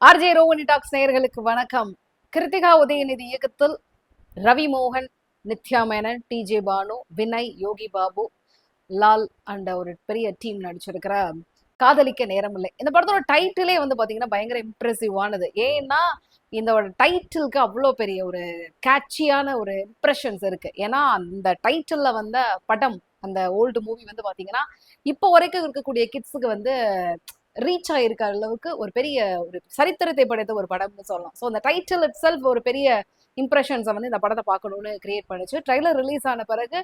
RJ ரோவனி tax நேயர்களுக்கு வணக்கம். கிருத்திகா உதயநிதி இயக்கத்தில் ரவி மோகன், நித்யா மேனன், டிஜே பானு, வினய், யோகி பாபு, லால் அண்ட் ஒரு பெரிய டீம் நடிச்சிருக்கிற காதலிக்க நேரமில்லை. இந்த படத்தோட டைட்டிலே வந்து பாத்தீங்கன்னா பயங்கர இம்ப்ரெசிவானது. ஏன்னா இந்த டைட்டிலுக்கு அவ்வளோ பெரிய ஒரு கேட்சியான ஒரு இம்ப்ரெஷன்ஸ் இருக்கு. ஏன்னா அந்த டைட்டில்ல வந்த படம், அந்த ஓல்டு மூவி வந்து பாத்தீங்கன்னா இப்போ வரைக்கும் இருக்கக்கூடிய கிட்ஸுக்கு வந்து ரீச் ஆயிருக்க அளவுக்கு ஒரு பெரிய ஒரு சரித்திரத்தை படைத்த ஒரு படம்னு சொல்லலாம். ஸோ அந்த டைட்டில் இட் செல்ஃப் ஒரு பெரிய இம்ப்ரெஷன்ஸை வந்து இந்த படத்தை பார்க்கணும்னு கிரியேட் பண்ணுச்சு. ட்ரைலர் ரிலீஸ் ஆன பிறகு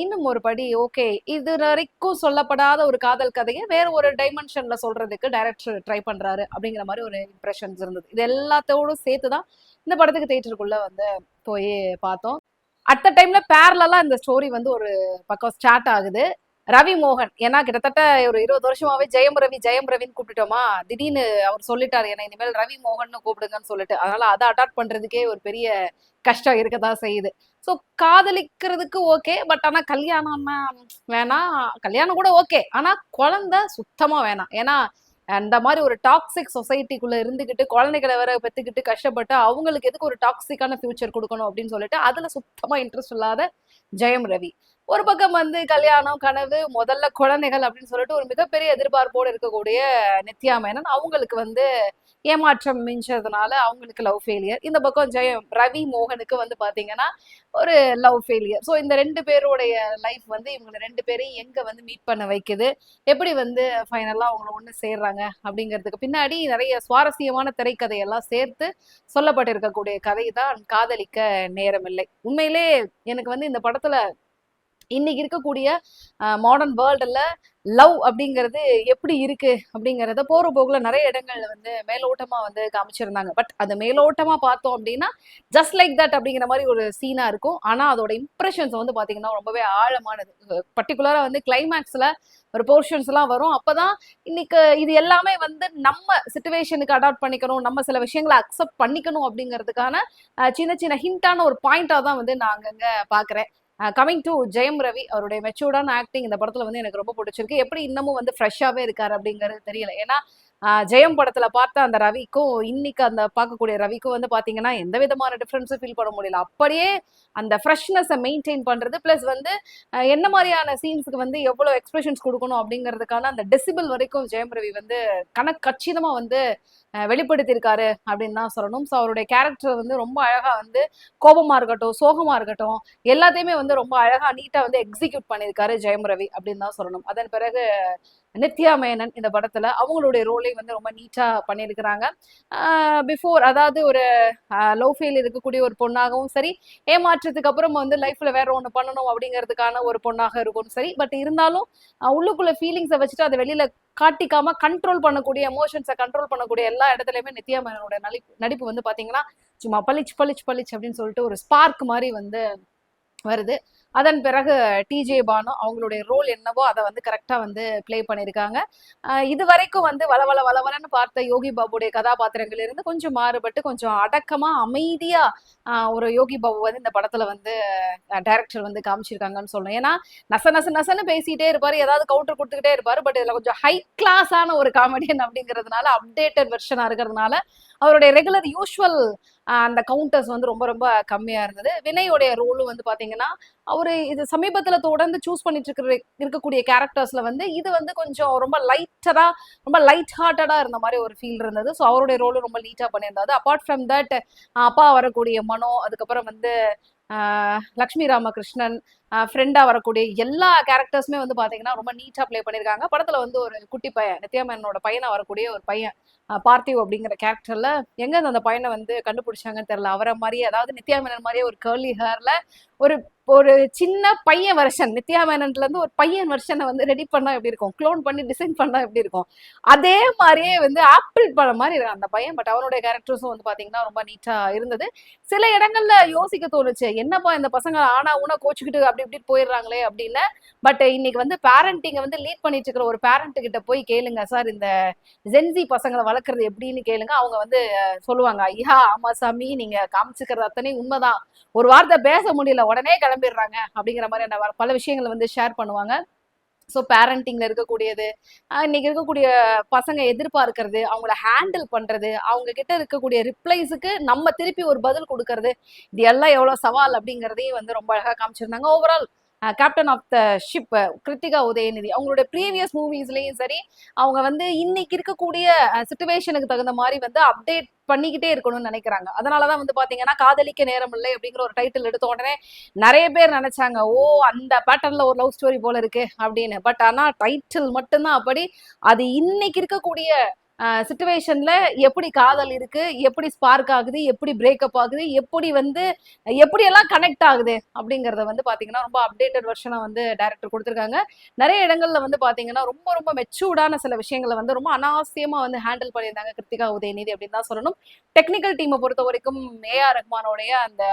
இன்னும் ஒரு படி ஓகே, இது வரைக்கும் சொல்லப்படாத ஒரு காதல் கதையை வேற ஒரு டைமென்ஷன்ல சொல்றதுக்கு டைரக்டர் ட்ரை பண்றாரு அப்படிங்கிற மாதிரி ஒரு இம்ப்ரெஷன்ஸ் இருந்தது. இது எல்லாத்தோடும் சேர்த்து தான் இந்த படத்துக்கு தேட்டருக்குள்ள வந்து போய் பார்த்தோம். அட் த டைம்ல பேரலா இந்த ஸ்டோரி வந்து ஒரு பக்கம் ஸ்டார்ட் ஆகுது. ரவி மோகன், ஏன்னா கிட்டத்தட்ட ஒரு 20 வருஷமாவே ஜெயம் ரவி ஜெயம் ரவின்னு கூப்பிட்டுட்டோமா, திடீர்னு அவர் சொல்லிட்டாரு என்ன இனிமேல் ரவி மோகன் கூப்பிடுங்கன்னு சொல்லிட்டு, அதனால அதை அடாப்ட் பண்றதுக்கே ஒரு பெரிய கஷ்டம் இருக்கதான் செய்யுது. ஸோ காதலிக்கிறதுக்கு ஓகே, பட் ஆனா கல்யாணம்னா வேணாம். கல்யாணம் கூட ஓகே, ஆனா குழந்தை சுத்தமா வேணாம். ஏன்னா அந்த மாதிரி ஒரு டாக்ஸிக் சொசைட்டிக்குள்ள இருந்துகிட்டு குழந்தைகளை வேற பெத்துக்கிட்டு கஷ்டப்பட்டு அவங்களுக்கு எதுக்கு ஒரு டாக்ஸிக்கான ஃபியூச்சர் கொடுக்கணும் அப்படின்னு சொல்லிட்டு அதுல சுத்தமா இன்ட்ரெஸ்ட் இல்லாத ஜெயம் ரவி. ஒரு பக்கம் வந்து கல்யாணம் கனவு முதல்ல குழந்தைகள் அப்படின்னு சொல்லிட்டு ஒரு மிகப்பெரிய எதிர்பார்ப்போடு இருக்கக்கூடிய நித்யா மேனன், அவங்களுக்கு வந்து ஏமாற்றம் மிஞ்சதுனால அவங்களுக்கு லவ் ஃபெயிலியர். இந்த பக்கம் ரவி மோகனுக்கு வந்து பாத்தீங்கன்னா ஒரு லவ் ஃபெயிலியர். ஸோ இந்த ரெண்டு பேருடைய லைஃப் வந்து இவங்க ரெண்டு பேரையும் எங்க வந்து மீட் பண்ண வைக்குது, எப்படி வந்து ஃபைனலா அவங்கள ஒண்ணு சேர்றாங்க அப்படிங்கிறதுக்கு பின்னாடி நிறைய சுவாரஸ்யமான திரைக்கதையெல்லாம் சேர்த்து சொல்லப்பட்டிருக்கக்கூடிய கதை தான் காதலிக்க நேரமில்லை. உண்மையிலே எனக்கு வந்து இந்த படத்துல இன்னைக்கு இருக்கக்கூடிய மாடர்ன் வேர்ல்டுல லவ் அப்படிங்கிறது எப்படி இருக்கு அப்படிங்கறத போற போக்குல நிறைய இடங்கள்ல வந்து மேலோட்டமா வந்து காமிச்சிருந்தாங்க. பட் அது மேலோட்டமா பார்த்தோம் அப்படின்னா ஜஸ்ட் லைக் தட் அப்படிங்கிற மாதிரி ஒரு சீனா இருக்கும். ஆனா அதோட இம்ப்ரெஷன்ஸ் வந்து பாத்தீங்கன்னா ரொம்பவே ஆழமானது. பர்டிகுலரா வந்து கிளைமேக்ஸ்ல ஒரு போர்ஷன்ஸ் எல்லாம் வரும். அப்பதான் இன்னைக்கு இது எல்லாமே வந்து நம்ம சிச்சுவேஷனுக்கு அடாப்ட் பண்ணிக்கணும், நம்ம சில விஷயங்களை அக்செப்ட் பண்ணிக்கணும் அப்படிங்கிறதுக்கான சின்ன சின்ன ஹிண்டான ஒரு பாயிண்டா தான் வந்து நான் அங்கங்க பாக்குறேன். கமிங் டு ஜெயம் ரவி, அவருடைய மெச்சூர்டான ஆக்டிங் இந்த படத்துல வந்து எனக்கு ரொம்ப பிடிச்சிருக்கு. எப்படி இன்னமும் வந்து ஃப்ரெஷ்ஷாவே இருக்காரு அப்படிங்கிறது தெரியல. ஏன்னா ஜெயம் படத்துல பார்த்த அந்த ரவிக்கும் இன்னைக்கு அந்த பார்க்கக்கூடிய ரவிக்கும் வந்து பாத்தீங்கன்னா எந்த விதமான டிஃபரன்ஸும் ஃபீல் பண்ண முடியல. அப்படியே அந்த ஃப்ரெஷ்னஸை மெயின்டைன் பண்றது பிளஸ் வந்து என்ன மாதிரியான சீன்ஸுக்கு வந்து எவ்வளவு எக்ஸ்பிரஷன்ஸ் கொடுக்கணும் அப்படிங்கிறதுக்கான அந்த டெசிபிள் வரைக்கும் ஜெயம் ரவி வந்து கச்சிதமா வந்து வெளிப்படுத்தியிருக்காரு அப்படின்னு தான் சொல்லணும். ஸோ அவருடைய கேரக்டர் வந்து ரொம்ப அழகா வந்து கோபமா இருக்கட்டும் சோகமா இருக்கட்டும் எல்லாத்தையுமே வந்து ரொம்ப அழகா நீட்டா வந்து எக்ஸிக்யூட் பண்ணியிருக்காரு ஜெயம் ரவி அப்படின்னு தான் சொல்லணும். அதன் பிறகு நித்யா மேனன் இந்த படத்துல அவங்களுடைய ரோலை வந்து ரொம்ப நீட்டா பண்ணியிருக்கிறாங்க. பிஃபோர் அதாவது ஒரு லவ் ஃபெயில் இருக்கக்கூடிய ஒரு பொண்ணாகவும் சரி, ஏமாற்றத்துக்கு அப்புறம் வந்து லைஃப்ல வேற ஒண்ணு பண்ணணும் அப்படிங்கிறதுக்கான ஒரு பொண்ணாக இருக்கும் சரி, பட் இருந்தாலும் உள்ளுக்குள்ள ஃபீலிங்ஸை வச்சுட்டு அதை வெளியில காட்டிக்காம கண்ட்ரோல் பண்ணக்கூடிய எமோஷன்ஸை கண்ட்ரோல் பண்ணக்கூடிய எல்லா இடத்துலயுமே நித்யா மேனனோட நடிப்பு வந்து பாத்தீங்கன்னா சும்மா பளிச் பளிச் பளிச் அப்படின்னு சொல்லிட்டு ஒரு ஸ்பார்க் மாதிரி வந்து வருது. அதன் பிறகு டிஜே பானு அவங்களுடைய ரோல் என்னவோ அதை வந்து கரெக்டா வந்து பிளே பண்ணியிருக்காங்க. இது வரைக்கும் வந்து வளவள வளவலன்னு பார்த்த யோகி பாபுடைய கதாபாத்திரங்கள் இருந்து கொஞ்சம் மாறுபட்டு கொஞ்சம் அடக்கமா அமைதியா ஒரு யோகி பாபு வந்து இந்த படத்துல வந்து டைரக்டர் வந்து காமிச்சிருக்காங்கன்னு சொல்லணும். ஏன்னா நச நச நசன்னு பேசிட்டே இருப்பாரு, ஏதாவது கவுண்டர் கொடுத்துக்கிட்டே இருப்பாரு. பட் இதுல கொஞ்சம் ஹை கிளாஸான ஒரு காமெடியன் அப்படிங்கிறதுனால அப்டேட்டட் வெர்ஷனா இருக்கிறதுனால அவருடைய ரெகுலர் யூஸ்வல் அந்த கவுண்டர்ஸ் வந்து ரொம்ப ரொம்ப கம்மியா இருந்தது. வினயோடைய ரோலும் வந்து பாத்தீங்கன்னா அவரு இது சமீபத்துல தொடர்ந்து சூஸ் பண்ணிட்டு இருக்கக்கூடிய கேரக்டர்ஸ்ல வந்து இது வந்து கொஞ்சம் ரொம்ப லைட்டரா ரொம்ப லைட் ஹார்ட்டடா இருந்த மாதிரி ஒரு ஃபீல் இருந்தது. ஸோ அவருடைய ரோலும் ரொம்ப நீட்டா பண்ணியிருந்தாரு. அப்பார்ட் ஃப்ரம் தட் அப்பா வரக்கூடிய மனோ, அதுக்கப்புறம் வந்து லக்ஷ்மி ராமகிருஷ்ணன், ஃப்ரெண்டா வரக்கூடிய எல்லா கேரக்டர்ஸுமே வந்து பாத்தீங்கன்னா ரொம்ப நீட்டா பிளே பண்ணியிருக்காங்க. படத்துல வந்து ஒரு குட்டி பையன் நித்யா மேனனோட பையனா வரக்கூடிய ஒரு பையன் பார்த்திவ் அப்படிங்கிற கேரக்டர்ல எங்க அந்த பையனை வந்து கண்டுபிடிச்சாங்கன்னு தெரியல. அவரை மாதிரியே அதாவது நித்யா மேனன் மாதிரியே ஒரு கேர்லி ஹேர்ல ஒரு ஒரு சின்ன பையன் வெர்ஷன் நித்யா மேனன்ல இருந்து ஒரு பையன் வெர்ஷனை வந்து ரெடி பண்ணா எப்படி இருக்கும், க்ளோன் பண்ணி டிசைன் பண்ணா எப்படி இருக்கும், அதே மாதிரியே வந்து ஆப்பிள் பழம் மாதிரி இருக்கு அந்த பையன். பட் அவனுடைய கேரக்டர்ஸும் வந்து பாத்தீங்கன்னா ரொம்ப நீட்டா இருந்தது. சில இடங்கள்ல யோசிக்க தோணுச்சு, என்னப்பா இந்த பசங்க ஆனா ஊனா கோச்சுக்கிட்டு அப்படி இப்படி போயிடுறாங்களே அப்படின்னு. பட் இன்னைக்கு வந்து பேரண்டிங்க வந்து லீட் பண்ணிட்டு இருக்கிற ஒரு பேரண்ட் கிட்ட போய் கேளுங்க சார், இந்த ஜென்சி பசங்களை வளர்க்கறது எப்படின்னு கேளுங்க. அவங்க வந்து சொல்லுவாங்க, ஐயா ஆமா சாமி நீங்க காமிச்சுக்கிறது அத்தனை உண்மைதான், ஒரு வார்த்தை பேச முடியல உடனே கிளம்பிடுறாங்க அப்படிங்கிற மாதிரி பல விஷயங்களை வந்து ஷேர் பண்ணுவாங்க. ஸோ பேரண்டிங்ல இருக்கக்கூடியது, இன்னைக்கு இருக்கக்கூடிய பசங்க எதிர்பார்க்கிறது, அவங்கள ஹேண்டில் பண்றது, அவங்க கிட்ட இருக்கக்கூடிய ரிப்ளைஸுக்கு நம்ம திருப்பி ஒரு பதில் கொடுக்கறது, இது எல்லாம் எவ்வளவு சவால் அப்படிங்கறதையும் வந்து ரொம்ப அழகா காமிச்சிருந்தாங்க. Overall captain of the ship Kiruthiga Udhayanidhi அவங்களுடைய ப்ரீவியஸ் மூவிஸ்லயும் சரி, அவங்க வந்து இன்னைக்கு இருக்கக்கூடிய சுச்சுவேஷனுக்கு தகுந்த மாதிரி வந்து அப்டேட் பண்ணிக்கிட்டே இருக்கணும்னு நினைக்கிறாங்க. அதனாலதான் வந்து பாத்தீங்கன்னா காதலிக்க நேரம் இல்லை அப்படிங்கிற ஒரு டைட்டில் எடுத்த உடனே நிறைய பேர் நினைச்சாங்க, ஓ அந்த பேட்டர்ன்ல ஒரு லவ் ஸ்டோரி போல இருக்கு அப்படின்னு. பட் ஆனா டைட்டில் மட்டும்தான் அப்படி. அது இன்னைக்கு இருக்கக்கூடிய சுச்சுவேஷன்ல எப்படி காதல் இருக்கு, எப்படி ஸ்பார்க் ஆகுது, எப்படி பிரேக்கப் ஆகுது, எப்படி வந்து எப்படி எல்லாம் கனெக்ட் ஆகுது அப்படிங்கறத வந்து பாத்தீங்கன்னா ரொம்ப அப்டேட்டட் வெர்ஷனா வந்து டைரக்டர் கொடுத்திருக்காங்க. நிறைய இடங்கள்ல வந்து பாத்தீங்கன்னா ரொம்ப ரொம்ப மெச்சூர்டான சில விஷயங்களை வந்து ரொம்ப அனாவசியமா வந்து ஹேண்டில் பண்ணியிருந்தாங்க கிருத்திகா உதயநிதி அப்படின்னு தான் சொல்லணும். டெக்னிக்கல் டீமை பொறுத்த வரைக்கும் ஏஆர் ரஹ்மானோடைய அந்த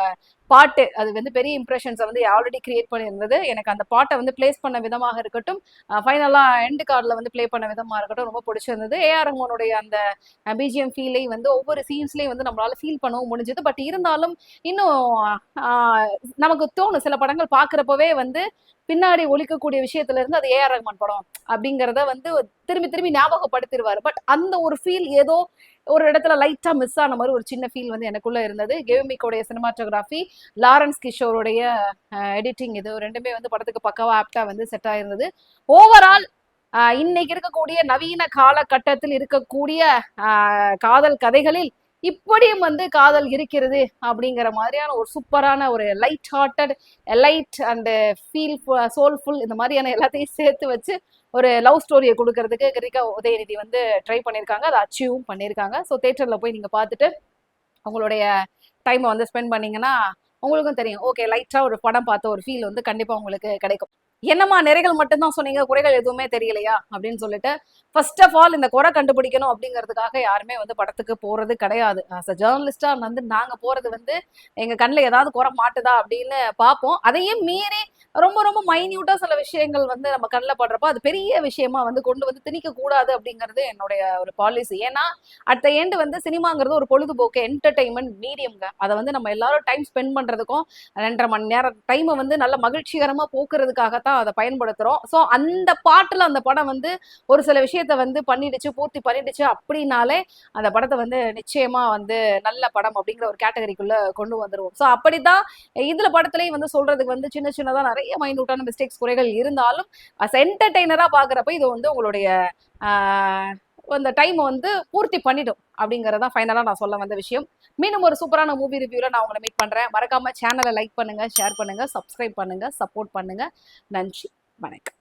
பாட்டு அது வந்து பெரிய இம்ப்ரெஷன்ஸை வந்து ஆல்ரெடி கிரியேட் பண்ணியிருந்தது. எனக்கு அந்த பாட்டை வந்து பிளேஸ் பண்ண விதமாக இருக்கட்டும், ஃபைனலா எண்ட் கார்டில் வந்து பிளே பண்ண விதமாக இருக்கட்டும் ரொம்ப பிடிச்சிருந்தது. ஏஆர் ரஹ்மானுடைய அந்த பிஜிஎம் ஃபீலை வந்து ஒவ்வொரு சீன்ஸ்லையும் வந்து நம்மளால ஃபீல் பண்ணவும் முடிஞ்சது. பட் இருந்தாலும் இன்னும் நமக்கு தோணும் சில படங்கள் பார்க்குறப்பவே வந்து பின்னாடி ஒழிக்கக்கூடிய விஷயத்துல இருந்து அது ஏஆர் ரஹ்மான் படம் அப்படிங்கிறத வந்து திரும்பி திரும்பி ஞாபகப்படுத்திடுவாரு. பட் அந்த ஒரு ஃபீல் ஏதோ ஒரு இடத்துல லைட்டா மிஸ் ஆன மாதிரி ஒரு சின்ன ஃபீல் வந்து எனக்குள்ள இருந்தது. கேமிக்கோடைய சினிமாட்டோகிராஃபி, லாரன்ஸ் கிஷோருடைய எடிட்டிங், இது ரெண்டுமே வந்து படத்துக்கு பக்கவா ஆப்டா வந்து செட் ஆயிருந்தது. ஓவரால் இன்னைக்கு இருக்கக்கூடிய நவீன காலகட்டத்தில் இருக்கக்கூடிய காதல் கதைகளில் இப்படியும் வந்து காதல் இருக்கிறது அப்படிங்கிற மாதிரியான ஒரு சூப்பரான ஒரு light hearted, light and feel soulful, இந்த மாதிரியான எல்லாத்தையும் சேர்த்து வச்சு ஒரு லவ் ஸ்டோரியை கொடுக்கறதுக்கு கிருத்திகா உதயநிதி வந்து ட்ரை பண்ணியிருக்காங்க. அதை அச்சீவும் பண்ணியிருக்காங்க. ஸோ தேட்டர்ல போய் நீங்க பார்த்துட்டு உங்களுடைய டைமை வந்து ஸ்பெண்ட் பண்ணீங்கன்னா உங்களுக்கும் தெரியும், ஓகே லைட்டா ஒரு படம் பார்த்த ஒரு ஃபீல் வந்து கண்டிப்பா உங்களுக்கு கிடைக்கும். என்னம்மா நிறைகள் மட்டும்தான் சொன்னீங்க, குறைகள் எதுவுமே தெரியலையா அப்படின்னு சொல்லிட்டு, ஃபர்ஸ்ட் ஆஃப் ஆல் இந்த குறை கண்டுபிடிக்கணும் அப்படிங்கிறதுக்காக யாருமே வந்து படத்துக்கு போறது கிடையாது. ஆஸ் அ ஜேர்னலிஸ்டா வந்து நாங்க போறது வந்து எங்க கண்ணில் ஏதாவது குறை மாட்டுதா அப்படின்னு பார்ப்போம். அதையும் மீறி ரொம்ப ரொம்ப மைன்யூட்டா சில விஷயங்கள் வந்து நம்ம கண்ணில் படுறப்போ அது பெரிய விஷயமா வந்து கொண்டு வந்து திணிக்க கூடாது அப்படிங்கிறது என்னுடைய ஒரு பாலிசி. ஏன்னா அட் த எண்ட் வந்து சினிமாங்கிறது ஒரு பொழுதுபோக்கு என்டர்டைன்மெண்ட் மீடியம்ங்க. அதை வந்து நம்ம எல்லாரும் டைம் ஸ்பெண்ட் பண்றதுக்கும் 2.5 மணி நேரம் டைமை வந்து நல்ல மகிழ்ச்சிகரமா போக்குறதுக்காகத்தான் அதை பயன்படுத்துறோம். ஸோ அந்த பாட்டுல அந்த படம் வந்து ஒரு சில விஷயத்த வந்து பண்ணிடுச்சு, பூர்த்தி பண்ணிடுச்சு அப்படின்னாலே அந்த படத்தை வந்து நிச்சயமா வந்து நல்ல படம் அப்படிங்கிற ஒரு கேட்டகரிக்குள்ள கொண்டு வந்துருவோம். ஸோ அப்படித்தான் இதுல படத்துலயும் வந்து சொல்றதுக்கு வந்து சின்ன சின்னதா நிறைய மைனூட்டான மிஸ்டேக்ஸ் குறைகள் இருந்தாலும் அஸ் என்டர்டைனரா பாக்குறப்ப இது வந்து உங்களுடைய அந்த டைம் வந்து பூர்த்தி பண்ணிடும் அப்படிங்கறதா ஃபைனலா நான் சொல்ல வந்த விஷயம். மீண்டும் ஒரு சூப்பரான மூவி ரிவ்யூல நான் உங்களை மீட் பண்றேன். மறக்காம சேனலை லைக் பண்ணுங்க, ஷேர் பண்ணுங்க, சப்ஸ்கிரைப் பண்ணுங்க, சப்போர்ட் பண்ணுங்க. நன்றி, வணக்கம்.